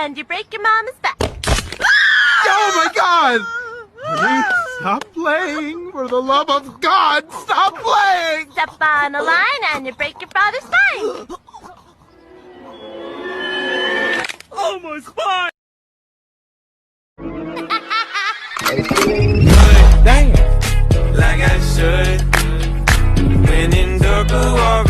and you break your mama's back. Oh my God! Honey, stop playing! For the love of God, stop playing! Step on a line and you break your father's spine. Oh, my spine! Damn! Like I should. When in dark, walk